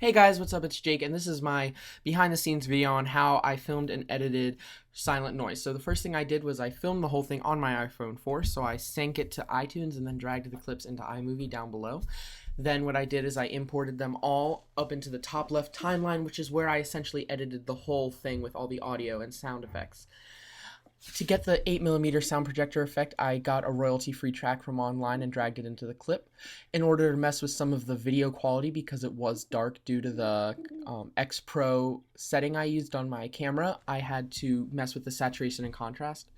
Hey guys, what's up? It's Jake, and this is my behind the scenes video on how I filmed and edited Silent Noise. So the first thing I did was I filmed the whole thing on my iPhone 4, so I sank it to iTunes and then dragged the clips into iMovie down below. Then what I did is I imported them all up into the top left timeline, which is where I essentially edited the whole thing with all the audio and sound effects. To get the 8mm sound projector effect, I got a royalty-free track from online and dragged it into the clip. In order to mess with some of the video quality, because it was dark due to the X Pro setting I used on my camera, I had to mess with the saturation and contrast.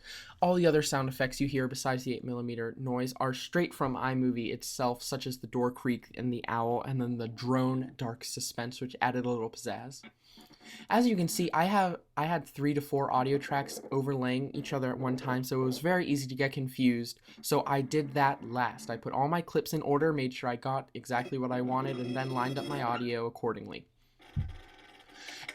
All the other sound effects you hear besides the 8mm noise are straight from iMovie itself, such as the door creak and the owl, and then the drone dark suspense, which added a little pizzazz. As you can see, I had 3 to 4 audio tracks overlaying each other at one time, so it was very easy to get confused. So I did that last. I put all my clips in order, made sure I got exactly what I wanted, and then lined up my audio accordingly.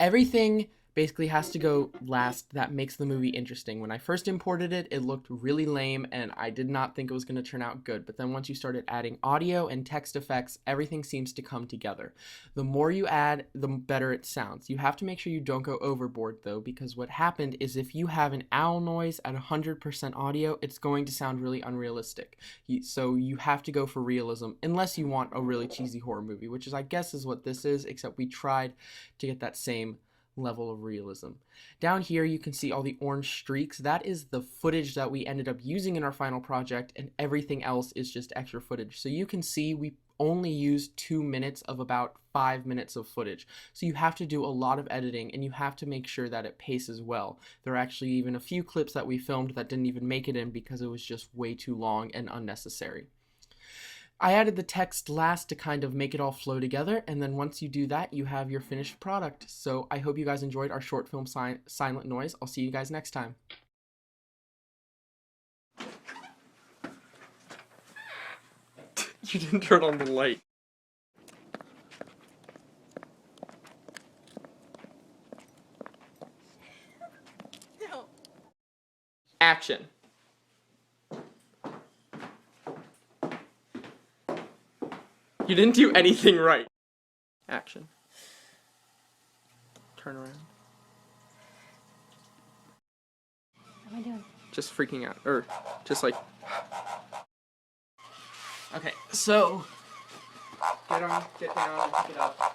Everything basically has to go last that makes the movie interesting. When I first imported it, it looked really lame and I did not think it was going to turn out good. But then once you started adding audio and text effects, everything seems to come together. The more you add, the better it sounds. You have to make sure you don't go overboard though, because what happened is if you have an owl noise at 100% audio, it's going to sound really unrealistic. So you have to go for realism unless you want a really cheesy horror movie, which is I guess is what this is, except we tried to get that same level of realism. Down here you can see all the orange streaks. That is the footage that we ended up using in our final project, and everything else is just extra footage. So you can see we only used 2 minutes of about 5 minutes of footage. So you have to do a lot of editing and you have to make sure that it paces well. There are actually even a few clips that we filmed that didn't even make it in because it was just way too long and unnecessary. I added the text last to kind of make it all flow together, and then once you do that, you have your finished product. So I hope you guys enjoyed our short film Silent Noise. I'll see you guys next time. You didn't turn on the light. No. Action. You didn't do anything right. Action. Turn around. What am I doing? Just freaking out. Or just like. Okay, so. Get on, get down, get up.